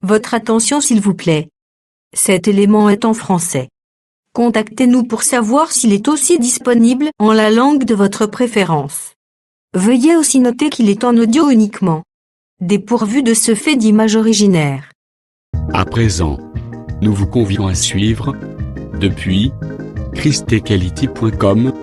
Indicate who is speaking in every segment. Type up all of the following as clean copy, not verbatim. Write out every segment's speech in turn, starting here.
Speaker 1: Votre attention s'il vous plaît. Cet élément est en français. Contactez-nous pour savoir s'il est aussi disponible en la langue de votre préférence. Veuillez aussi noter qu'il est en audio uniquement, dépourvu de ce fait d'image originaire.
Speaker 2: À présent, nous vous convions à suivre, depuis christequality.com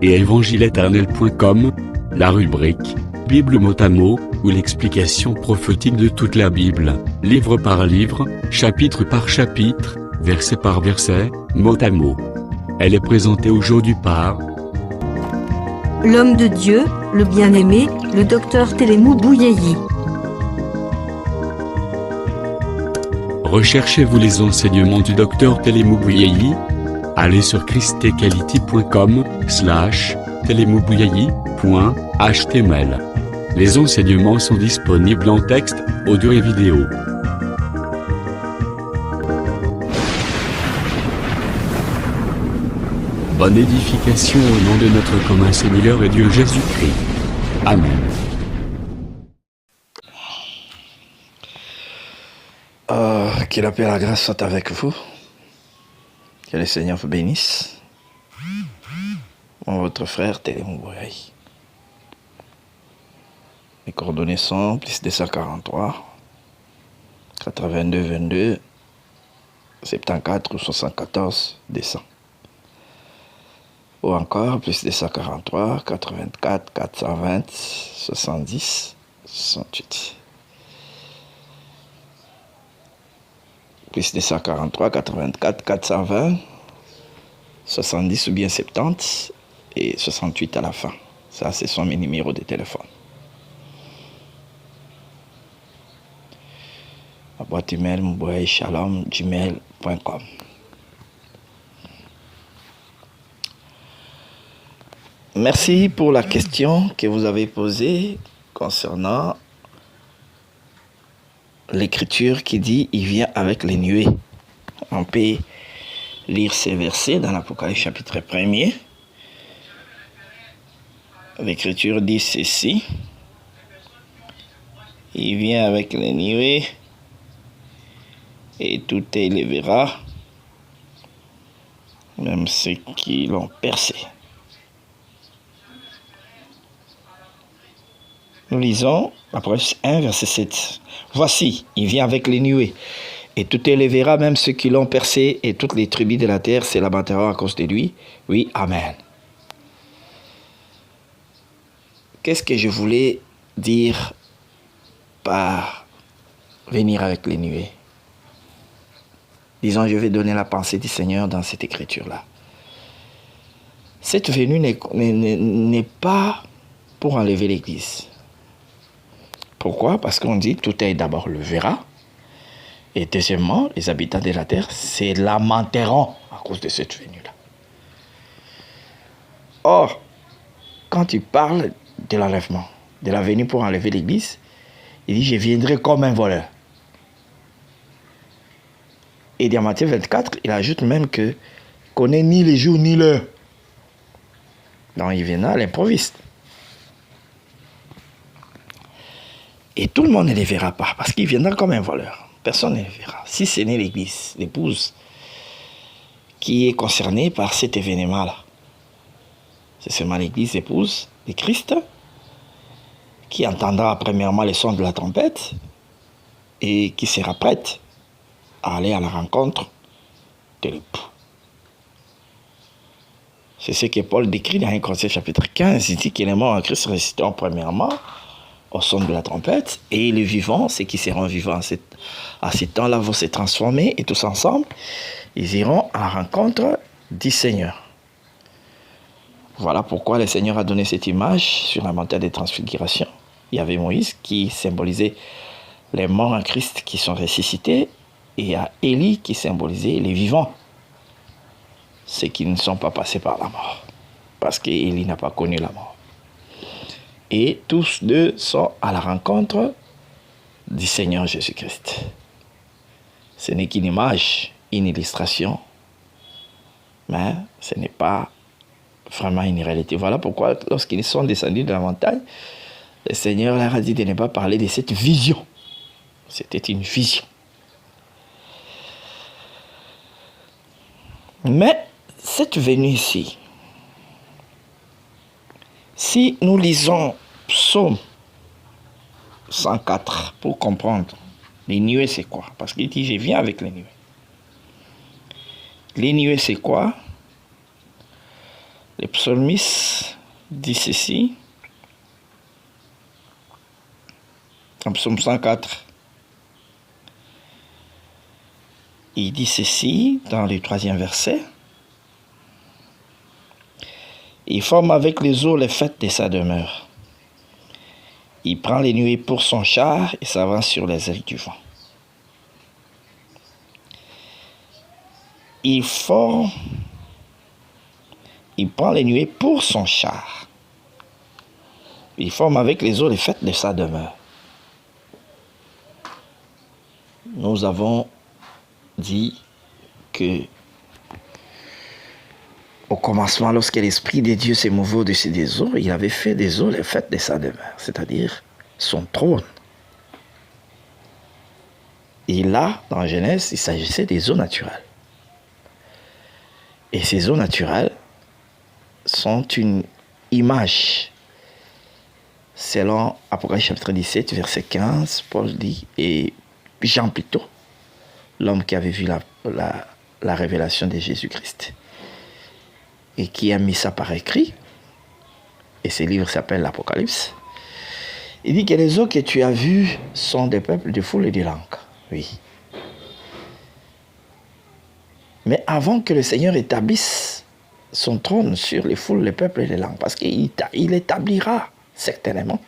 Speaker 2: et évangile-éternel.com, la rubrique Bible mot à mot, ou l'explication prophétique de toute la Bible, livre par livre, chapitre par chapitre, verset par verset, mot à mot. Elle est présentée aujourd'hui par
Speaker 1: L'homme de Dieu, le bien-aimé, le docteur Télémou Bouyeyi.
Speaker 2: Recherchez-vous les enseignements du docteur Télémou Bouyeyi? Allez sur christequality.com/télémoubouyeyi.html. Les enseignements sont disponibles en texte, audio et vidéo. Bonne édification au nom de notre commun Seigneur et Dieu Jésus-Christ. Amen.
Speaker 3: Que la paix et la grâce soient avec vous. Que le Seigneur vous bénisse. Votre frère Télémou Bouyeyi. Les coordonnées sont plus 243 82 22 74 74 200. Ou encore plus 243 84 420 70 68. Plus 243 84 420 70 ou bien 70 et 68 à la fin. Ça, ce sont mes numéros de téléphone. Ma boîte email, mbouyeyi@gmail.com. Merci pour la question que vous avez posée concernant l'écriture qui dit « Il vient avec les nuées ». On peut lire ces versets dans l'Apocalypse chapitre 1er. L'écriture dit ceci. « Il vient avec les nuées et tout élèvera, même ceux qui l'ont percé. » Nous lisons Apocalypse 1, verset 7. « Voici, il vient avec les nuées, et tout élèvera, même ceux qui l'ont percé, et toutes les tribus de la terre se lamenteront à cause de lui. Oui, Amen. » Qu'est-ce que je voulais dire par venir avec les nuées? Disons, je vais donner la pensée du Seigneur dans cette écriture-là. Cette venue n'est pas pour enlever l'Église. Pourquoi? Parce qu'on dit tout est d'abord le verra. Et deuxièmement, les habitants de la terre se lamenteront à cause de cette venue-là. Or, quand il parle de l'enlèvement, de la venue pour enlever l'Église, il dit « Je viendrai comme un voleur ». Et dans Matthieu 24, il ajoute même que « connaît ni les jours ni l'heure ». Donc il viendra à l'improviste. Et tout le monde ne les verra pas, parce qu'il viendra comme un voleur. Personne ne les verra. Si ce n'est l'Église, l'épouse, qui est concernée par cet événement-là. C'est seulement l'Église épouse de Christ qui entendra premièrement le son de la trompette et qui sera prête à aller à la rencontre de l'époux. C'est ce que Paul décrit dans 1 Corinthiens chapitre 15. Il dit que les morts en Christ résisteront premièrement au son de la trompette, et les vivants, ceux qui seront vivants à ce temps-là, vont se transformer, et tous ensemble, ils iront à la rencontre du Seigneur. Voilà pourquoi le Seigneur a donné cette image sur la montagne des transfigurations. Il y avait Moïse qui symbolisait les morts en Christ qui sont ressuscités, et il y a Élie qui symbolisait les vivants, ceux qui ne sont pas passés par la mort, parce qu'Élie n'a pas connu la mort. Et tous deux sont à la rencontre du Seigneur Jésus-Christ. Ce n'est qu'une image, une illustration, mais ce n'est pas vraiment une réalité. Voilà pourquoi, lorsqu'ils sont descendus de la montagne, le Seigneur leur a dit de ne pas parler de cette vision. C'était une vision. Mais cette venue ici, si nous lisons Psaume 104 pour comprendre, les nuées c'est quoi? Parce qu'il dit, je viens avec les nuées. Les nuées c'est quoi? Le psalmiste dit ceci, en Psaume 104, il dit ceci dans le 3e verset. Il forme avec les eaux les fêtes de sa demeure. Il prend les nuées pour son char et s'avance sur les ailes du vent. Il prend les nuées pour son char. Il forme avec les eaux les fêtes de sa demeure. Nous avons dit que au commencement, lorsque l'Esprit de Dieu s'est mouvé au-dessus des eaux, il avait fait des eaux les fêtes de sa demeure, c'est-à-dire son trône. Et là, dans Genèse, il s'agissait des eaux naturelles. Et ces eaux naturelles sont une image. Selon Apocalypse chapitre 17, verset 15, Paul dit, et Jean plutôt, l'homme qui avait vu la révélation de Jésus-Christ et qui a mis ça par écrit, et ce livre s'appelle l'Apocalypse, il dit que les eaux que tu as vues sont des peuples de foule et de langues. Oui. Mais avant que le Seigneur établisse son trône sur les foules, les peuples et les langues, parce qu'il établira certainement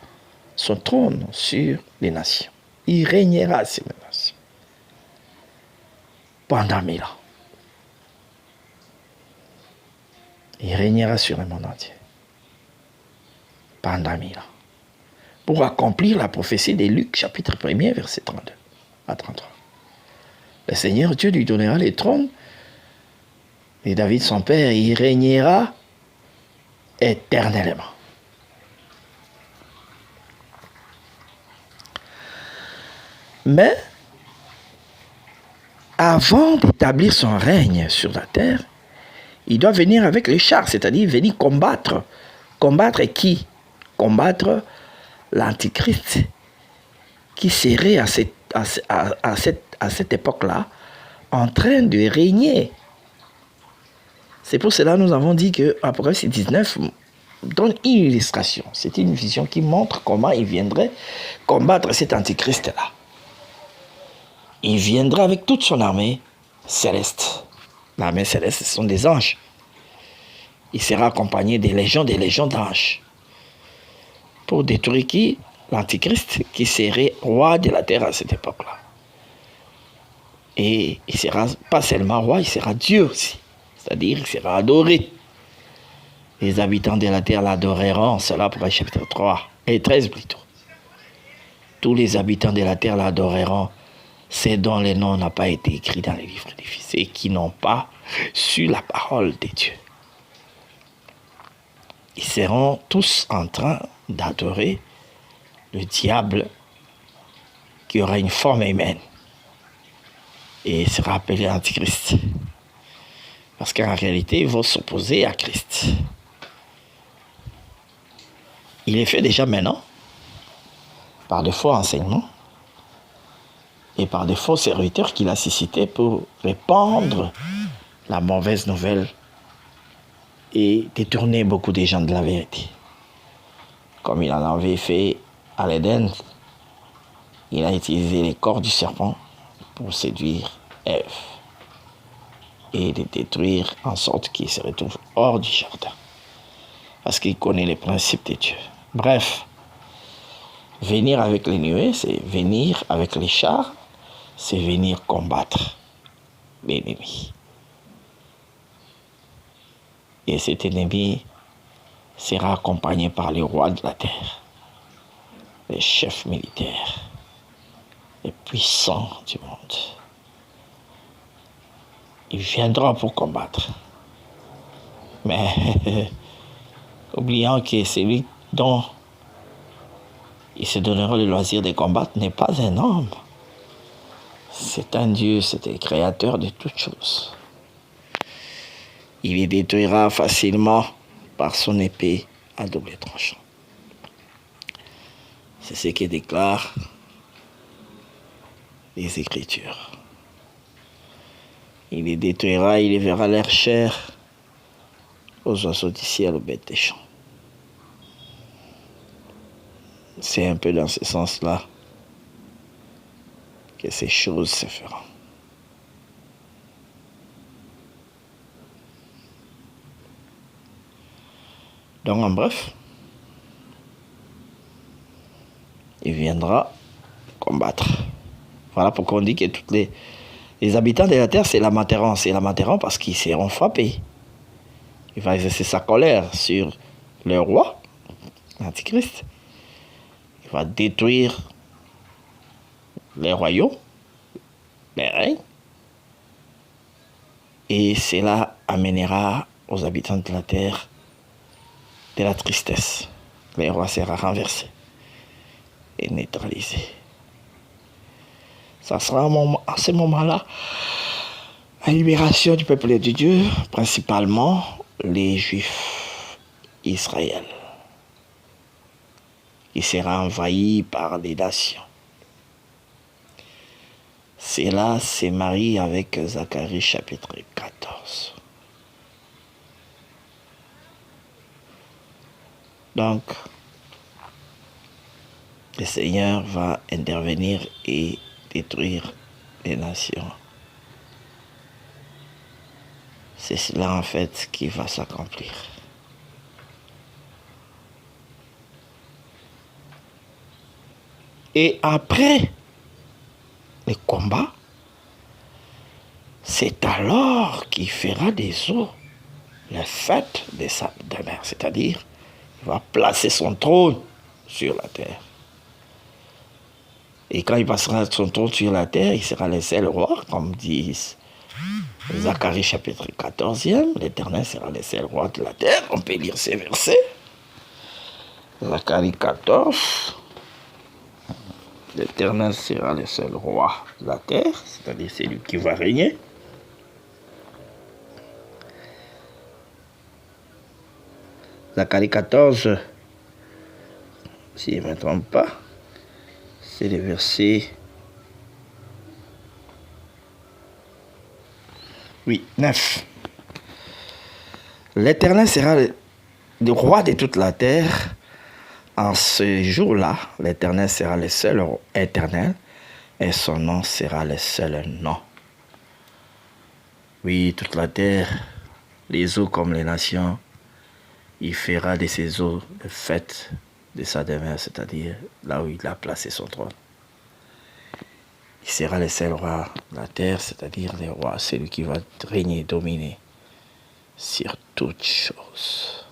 Speaker 3: son trône sur les nations. Il régnera sur les nations pendant 1000 ans. Il régnera sur le monde entier pendant 1000 ans pour accomplir la prophétie de Luc chapitre 1er verset 32 à 33. Le Seigneur Dieu lui donnera les trônes et David son père, il régnera éternellement. Mais avant d'établir son règne sur la terre, il doit venir avec les chars, c'est-à-dire venir combattre. Combattre qui? Combattre l'Antichrist, qui serait à cette époque-là en train de régner. C'est pour cela que nous avons dit que Apocalypse 19 donne une illustration. C'est une vision qui montre comment il viendrait combattre cet Antichrist-là. Il viendra avec toute son armée céleste. L'armée céleste, ce sont des anges. Il sera accompagné des légions d'anges. Pour détruire qui? L'Antichrist, qui serait roi de la terre à cette époque-là. Et il sera pas seulement roi, il sera Dieu aussi. C'est-à-dire qu'il sera adoré. Les habitants de la terre l'adoreront. Cela pour le chapitre 3 et 13 plutôt. Tous les habitants de la terre l'adoreront. Ceux dont les noms n'ont pas été écrits dans les livres des fils et qui n'ont pas su la parole de Dieu. Ils seront tous en train d'adorer le diable qui aura une forme humaine et sera appelé Antichrist. Parce qu'en réalité, ils vont s'opposer à Christ. Il est fait déjà maintenant par de faux enseignements et par des faux serviteurs qu'il a suscités pour répandre la mauvaise nouvelle et détourner beaucoup de gens de la vérité. Comme il en avait fait à l'Éden, il a utilisé les corps du serpent pour séduire Ève et les détruire en sorte qu'il se retrouve hors du jardin. Parce qu'il connaît les principes de Dieu. Bref, venir avec les nuées, c'est venir avec les chars, c'est venir combattre l'ennemi. Et cet ennemi sera accompagné par les rois de la terre, les chefs militaires, les puissants du monde. Il viendra pour combattre. Mais oubliant que celui dont il se donnera le loisir de combattre n'est pas un homme, C'est un Dieu, c'est le créateur de toutes choses. Il les détruira facilement par son épée à double tranchant. C'est ce que déclarent les Écritures. Il les détruira, il les verra leur chair aux oiseaux du ciel, aux bêtes des champs. C'est un peu dans ce sens-là que ces choses se feront. Donc en bref, il viendra combattre. Voilà pourquoi on dit que tous les habitants de la terre, c'est l'amatérant. C'est l'amatérant parce qu'ils seront frappés. Il va exercer sa colère sur le roi, l'Antichrist. Il va détruire les royaumes, les règnes. Et cela amènera aux habitants de la terre de la tristesse. Le roi sera renversé et neutralisé. Ça sera à ce moment-là la libération du peuple de Dieu, principalement les Juifs Israël, qui sera envahi par les nations. Cela se marie avec Zacharie chapitre 14. Donc, le Seigneur va intervenir et détruire les nations. C'est cela en fait qui va s'accomplir. Et après le combat, c'est alors qu'il fera des eaux la fête de sa demeure, c'est-à-dire il va placer son trône sur la terre. Et quand il passera son trône sur la terre, il sera le seul roi, comme disent Zacharie chapitre 14e, l'Éternel sera le seul roi de la terre. On peut lire ces versets. Zacharie 14, l'Éternel sera le seul roi de la terre, c'est-à-dire c'est lui qui va régner. Zacharie 14, si je ne me trompe pas, c'est le verset 9. L'Éternel sera le roi de toute la terre. En ce jour-là, l'Éternel sera le seul éternel et son nom sera le seul nom. Oui, toute la terre, les eaux comme les nations, il fera de ces eaux le fête de sa demeure, c'est-à-dire là où il a placé son trône. Il sera le seul roi de la terre, c'est-à-dire le roi, celui qui va régner, dominer sur toutes choses.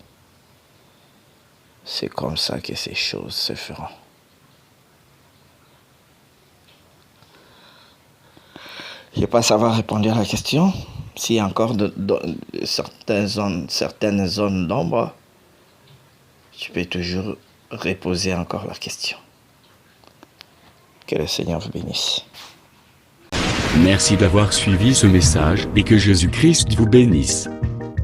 Speaker 3: C'est comme ça que ces choses se feront. Je ne sais pas si ça va répondre à la question. S'il y a encore certaines zones d'ombre, tu peux toujours reposer encore la question. Que le Seigneur vous bénisse.
Speaker 2: Merci d'avoir suivi ce message et que Jésus-Christ vous bénisse.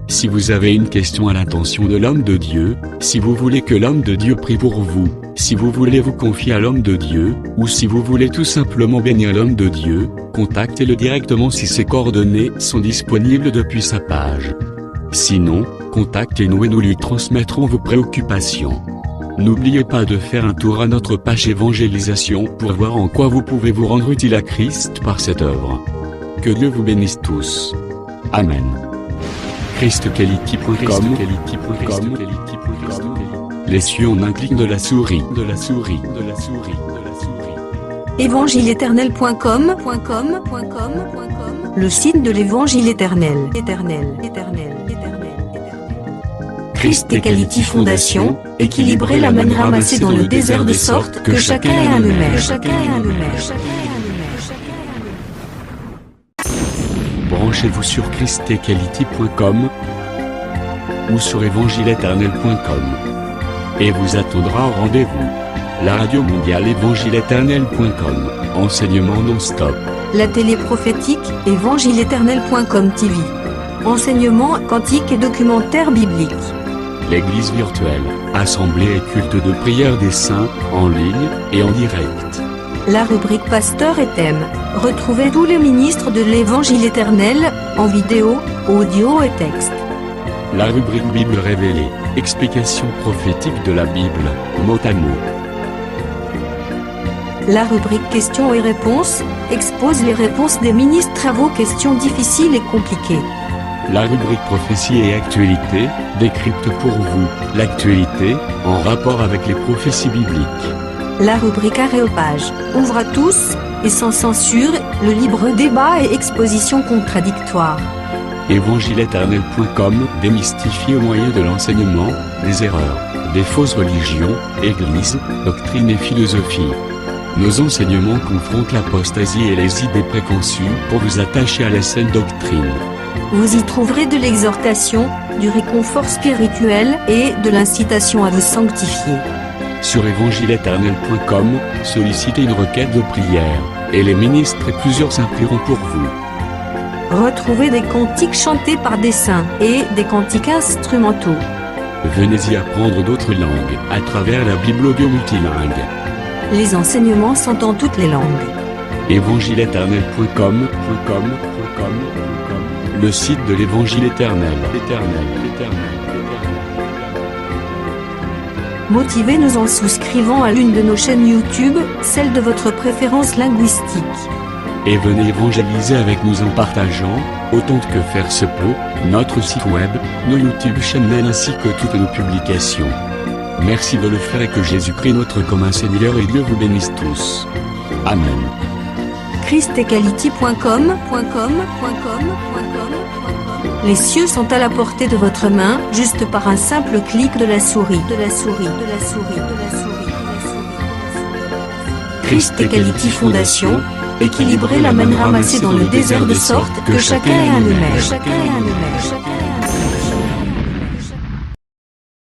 Speaker 2: Si vous avez une question à l'intention de l'homme de Dieu, si vous voulez que l'homme de Dieu prie pour vous, si vous voulez vous confier à l'homme de Dieu, ou si vous voulez tout simplement bénir l'homme de Dieu, contactez-le directement si ses coordonnées sont disponibles depuis sa page. Sinon, contactez-nous et nous lui transmettrons vos préoccupations. N'oubliez pas de faire un tour à notre page évangélisation pour voir en quoi vous pouvez vous rendre utile à Christ par cette œuvre. Que Dieu vous bénisse tous. Amen. ChristQuality.com. Les cieux en un clic de la souris.
Speaker 1: Évangile-éternel.com, le site de l'Évangile éternel. Christ Equality Fondation, équilibrer la manne ramassée dans le désert de sorte que chacun ait un maire.
Speaker 2: Branchez-vous sur ChristEquality.com ou sur évangile-éternel.com et vous attendra au rendez-vous. La radio mondiale évangile-éternel.com, enseignement non-stop.
Speaker 1: La télé prophétique, évangile-éternel.com TV. Enseignement quantique et documentaire biblique.
Speaker 2: L'église virtuelle, assemblée et culte de prière des saints, en ligne et en direct.
Speaker 1: La rubrique Pasteur et thème. Retrouvez tous les ministres de l'Évangile éternel, en vidéo, audio et texte.
Speaker 2: La rubrique Bible révélée, explication prophétique de la Bible, mot à mot.
Speaker 1: La rubrique Questions et réponses expose les réponses des ministres à vos questions difficiles et compliquées.
Speaker 2: La rubrique prophétie et actualité décrypte pour vous l'actualité en rapport avec les prophéties bibliques.
Speaker 1: La rubrique Aréopage ouvre à tous, et sans censure, le libre débat et exposition contradictoire.
Speaker 2: Évangile-éternel.com démystifie au moyen de l'enseignement, des erreurs, des fausses religions, églises, doctrines et philosophies. Nos enseignements confrontent l'apostasie et les idées préconçues pour vous attacher à la saine doctrine.
Speaker 1: Vous y trouverez de l'exhortation, du réconfort spirituel et de l'incitation à vous sanctifier.
Speaker 2: Sur évangile-éternel.com, sollicitez une requête de prière, et les ministres et plusieurs prieront pour vous.
Speaker 1: Retrouvez des cantiques chantés par des saints et des cantiques instrumentaux.
Speaker 2: Venez y apprendre d'autres langues à travers la Bible audio multilingue.
Speaker 1: Les enseignements sont en toutes les langues.
Speaker 2: évangile-éternel.com, le site de l'Évangile éternel.
Speaker 1: Motivez-nous en souscrivant à l'une de nos chaînes YouTube, celle de votre préférence linguistique.
Speaker 2: Et venez évangéliser avec nous en partageant, autant que faire se peut, notre site web, nos YouTube channels ainsi que toutes nos publications. Merci de le faire et que Jésus-Christ notre commun Seigneur et Dieu vous bénisse tous. Amen.
Speaker 1: christequality.com. Les cieux sont à la portée de votre main, juste par un simple clic de la souris. Christ Equality Fondation, équilibrer la manne ramassée dans le désert de sorte que chacun ait un aimé.